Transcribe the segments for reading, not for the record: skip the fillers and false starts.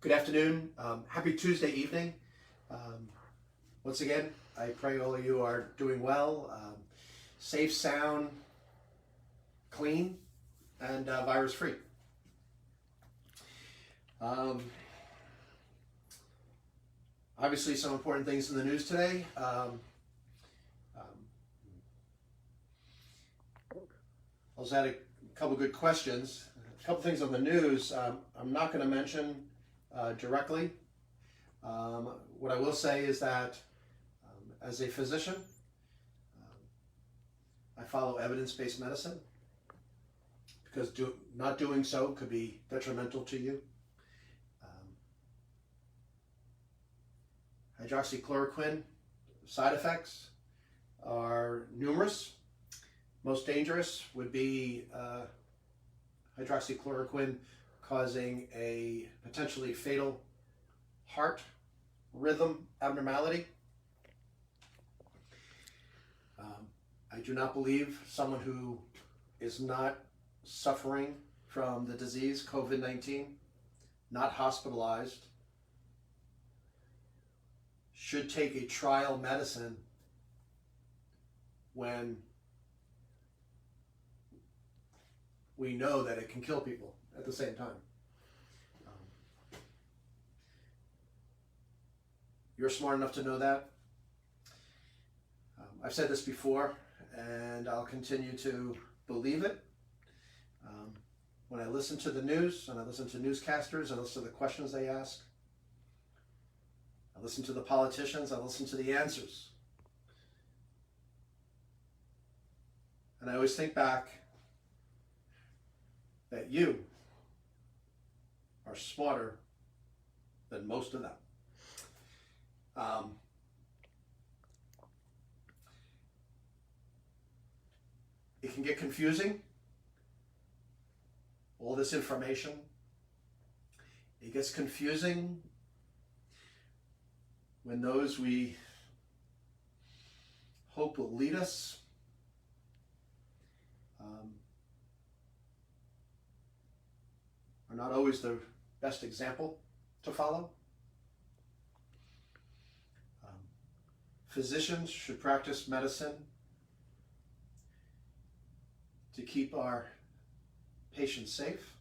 Good afternoon. Happy Tuesday evening. Once again, I pray all of you are doing well, safe, sound, clean, and virus free. Obviously, some important things in the news today. I also had a couple good questions. A couple things on the news. I'm not going to mention directly. What I will say is that as a physician, I follow evidence-based medicine because not doing so could be detrimental to you. Hydroxychloroquine side effects are numerous. Most dangerous would be hydroxychloroquine causing a potentially fatal heart rhythm abnormality. I do not believe someone who is not suffering from the disease COVID-19, not hospitalized, should take a trial medicine when we know that it can kill people at the same time. You're smart enough to know that. I've said this before, and I'll continue to believe it. When I listen to the news, and I listen to newscasters, I listen to the questions they ask, I listen to the politicians, I listen to the answers. And I always think back that you are smarter than most of them. It can get confusing, all this information. It gets confusing when those we hope will lead us are not always the best example to follow. Physicians should practice medicine to keep our patients safe.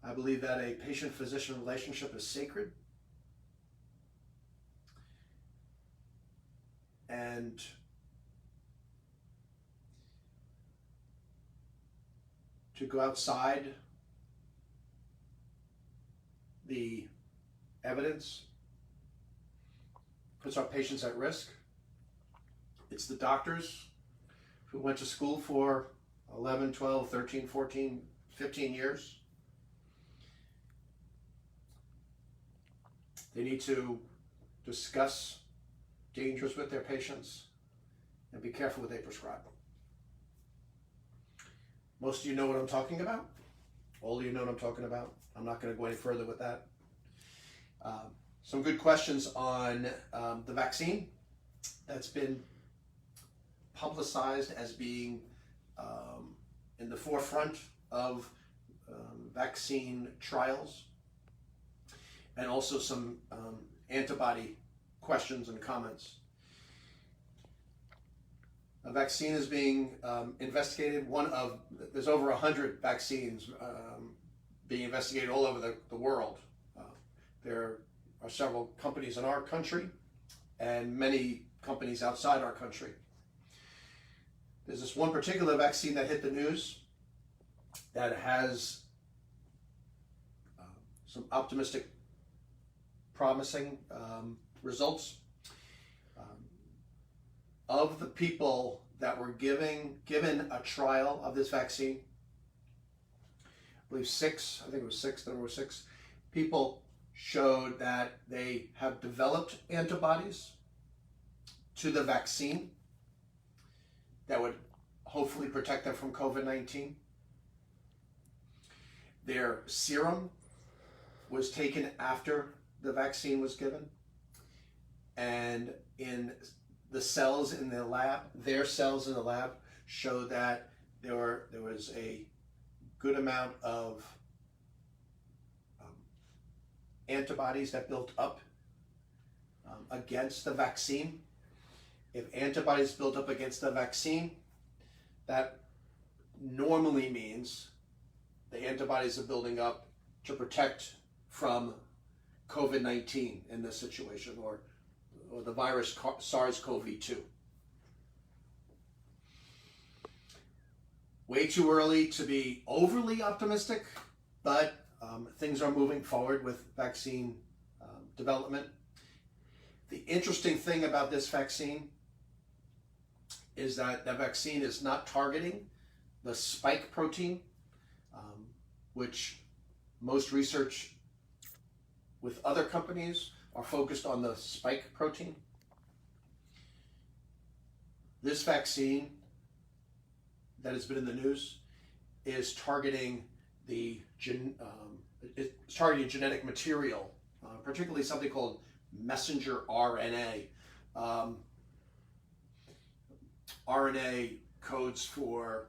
I believe that a patient-physician relationship is sacred. And to go outside the evidence puts our patients at risk. It's the doctors who went to school for 11, 12, 13, 14, 15 years. They need to discuss dangers with their patients and be careful what they prescribe. Most of you know what I'm talking about. All of you know what I'm talking about. I'm not going to go any further with that. Some good questions on the vaccine that's been publicized as being in the forefront of vaccine trials, and also some antibody questions and comments. A vaccine is being investigated. There's over 100 vaccines being investigated all over the world. There are several companies in our country and many companies outside our country. There's this one particular vaccine that hit the news that has some optimistic, promising results. Of the people that were given a trial of this vaccine, I believe there were six people showed that they have developed antibodies to the vaccine that would hopefully protect them from COVID-19. Their serum was taken after the vaccine was given, and in the cells in the lab, their cells in the lab showed that there was a good amount of antibodies that built up against the vaccine. If antibodies built up against the vaccine, that normally means the antibodies are building up to protect from COVID-19 in this situation, or the virus SARS-CoV-2. Way too early to be overly optimistic, but things are moving forward with vaccine development. The interesting thing about this vaccine is that the vaccine is not targeting the spike protein, which most research with other companies are focused on the spike protein. This vaccine that has been in the news is targeting it's targeting genetic material, particularly something called messenger RNA. RNA codes for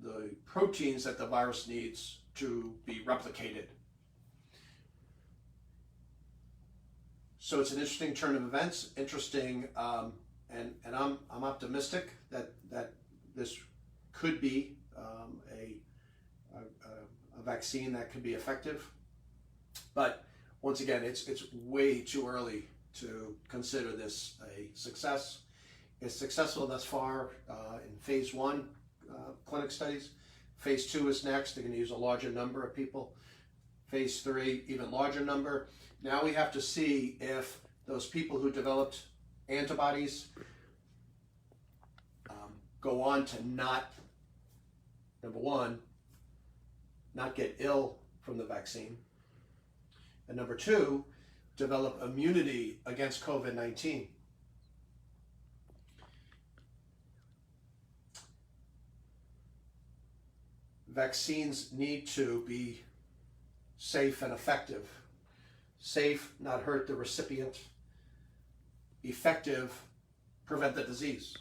the proteins that the virus needs to be replicated. So it's an interesting turn of events, interesting, and I'm optimistic that this could be a vaccine that could be effective. But once again, it's way too early to consider this a success. It's successful thus far in phase 1 clinic studies. Phase 2 is next. They're going to use a larger number of people. Phase 3, even larger number. Now we have to see if those people who developed antibodies go on to not, number one, not get ill from the vaccine, and number two, develop immunity against COVID-19. Vaccines need to be safe and effective. Safe, not hurt the recipient. Effective, prevent the disease.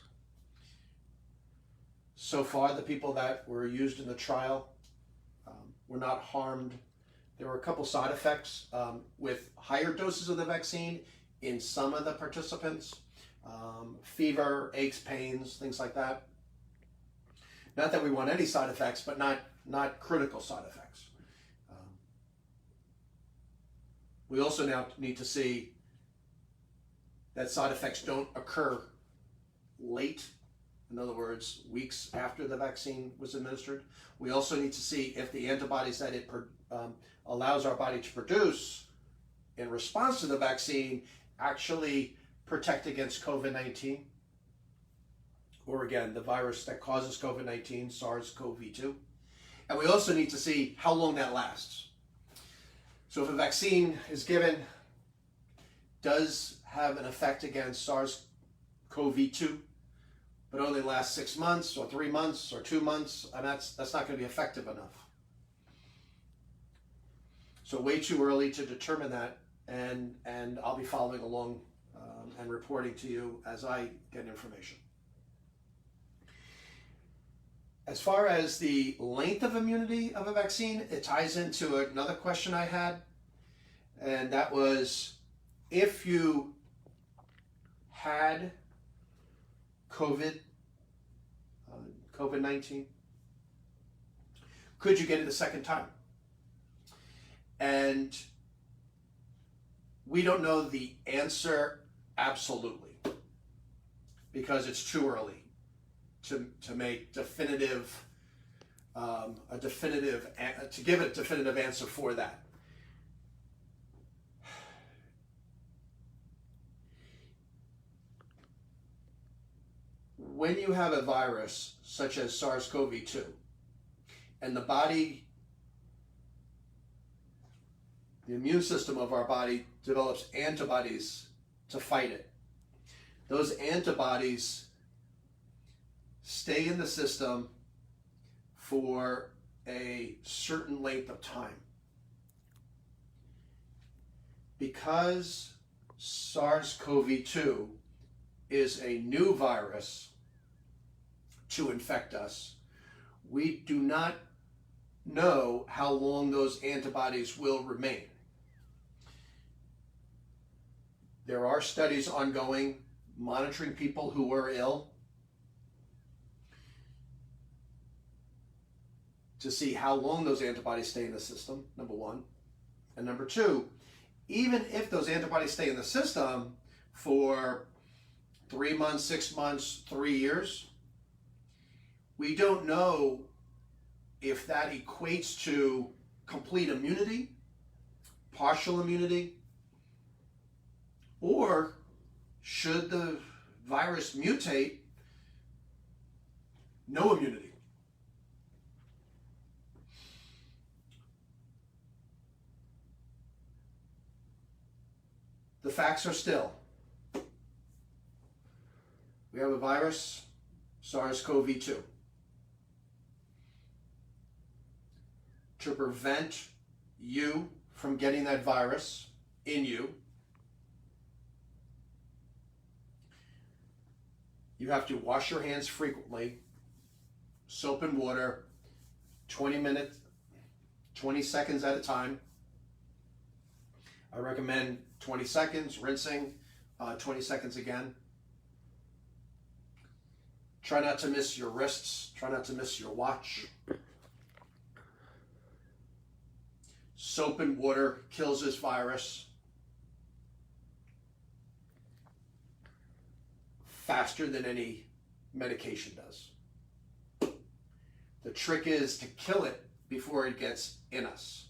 So far, the people that were used in the trial were not harmed. There were a couple side effects with higher doses of the vaccine in some of the participants. Fever, aches, pains, things like that. Not that we want any side effects, but not critical side effects. We also now need to see that side effects don't occur late, in other words, weeks after the vaccine was administered. We also need to see if the antibodies that it allows our body to produce in response to the vaccine actually protect against COVID-19, or again, the virus that causes COVID-19, SARS-CoV-2. And we also need to see how long that lasts. So if a vaccine is given, does have an effect against SARS-CoV-2, but only lasts 6 months or 3 months or 2 months, and that's not going to be effective enough. So way too early to determine that, and I'll be following along and reporting to you as I get information. As far as the length of immunity of a vaccine, it ties into another question I had, and that was, if you had COVID-19, could you get it a second time? And we don't know the answer absolutely, because it's too early to make definitive, to give a definitive answer for that. When you have a virus such as SARS-CoV-2, and the body, the immune system of our body develops antibodies to fight it, those antibodies stay in the system for a certain length of time. Because SARS-CoV-2 is a new virus to infect us, we do not know how long those antibodies will remain. There are studies ongoing monitoring people who were ill to see how long those antibodies stay in the system, number one. And number two, even if those antibodies stay in the system for 3 months, 6 months, 3 years, we don't know if that equates to complete immunity, partial immunity, or should the virus mutate, no immunity. The facts are still, we have a virus, SARS-CoV-2. To prevent you from getting that virus in you, you have to wash your hands frequently, soap and water, 20 seconds at a time. I recommend 20 seconds, rinsing, 20 seconds again. Try not to miss your wrists, try not to miss your watch. Soap and water kills this virus faster than any medication does. The trick is to kill it before it gets in us.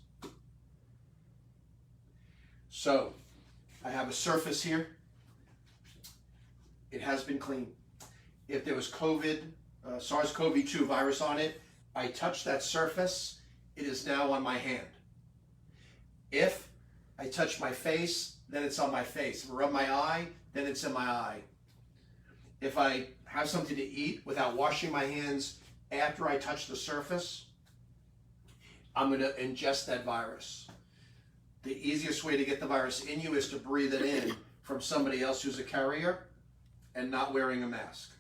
So, I have a surface here. It has been cleaned. If there was SARS-CoV-2 virus on it, I touch that surface, it is now on my hand. If I touch my face, then it's on my face. If I rub my eye, then it's in my eye. If I have something to eat without washing my hands after I touch the surface, I'm going to ingest that virus. The easiest way to get the virus in you is to breathe it in from somebody else who's a carrier and not wearing a mask.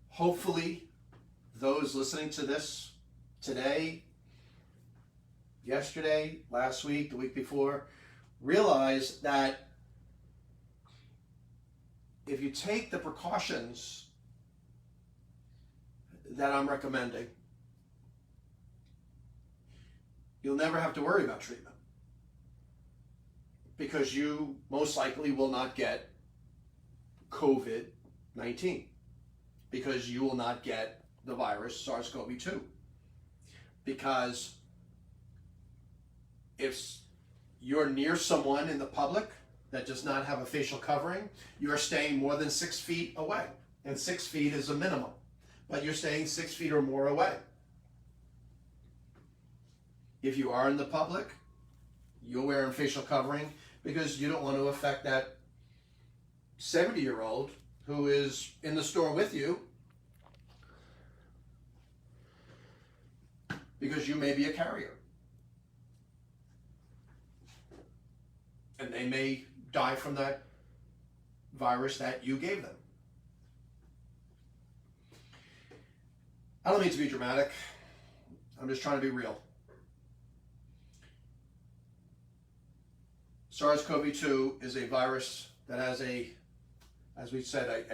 Hopefully, those listening to this today, yesterday, last week, the week before, realize that if you take the precautions that I'm recommending, you'll never have to worry about treatment, because you most likely will not get COVID-19, because you will not get the virus SARS-CoV-2. Because if you're near someone in the public that does not have a facial covering, you're staying more than 6 feet away. And 6 feet is a minimum, but you're staying 6 feet or more away. If you are in the public, you're wearing facial covering because you don't want to affect that 70-year-old who is in the store with you, because you may be a carrier. And they may die from that virus that you gave them. I don't mean to be dramatic. I'm just trying to be real. SARS-CoV-2 is a virus that has as we said,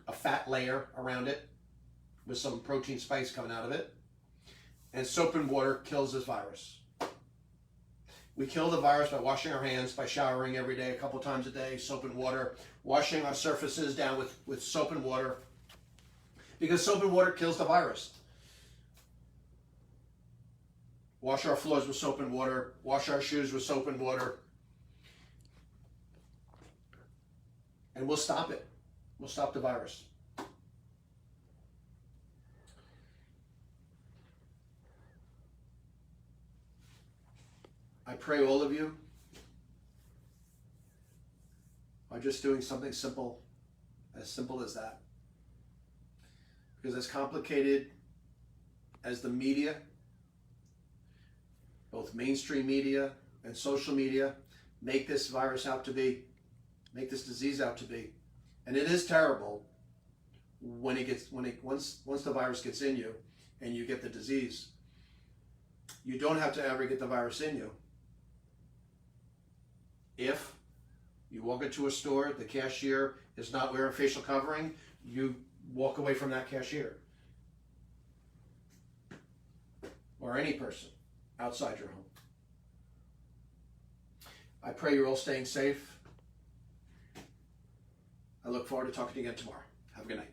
a fat layer around it with some protein spikes coming out of it. And soap and water kills this virus. We kill the virus by washing our hands, by showering every day, a couple times a day, soap and water, washing our surfaces down with soap and water, because soap and water kills the virus. Wash our floors with soap and water, wash our shoes with soap and water, and we'll stop it. We'll stop the virus. I pray all of you are just doing something simple as that. Because as complicated as the media, both mainstream media and social media, make this virus out to be, make this disease out to be, and it is terrible, once the virus gets in you and you get the disease, you don't have to ever get the virus in you. If you walk into a store, the cashier is not wearing facial covering, you walk away from that cashier. Or any person outside your home. I pray you're all staying safe. I look forward to talking to you again tomorrow. Have a good night.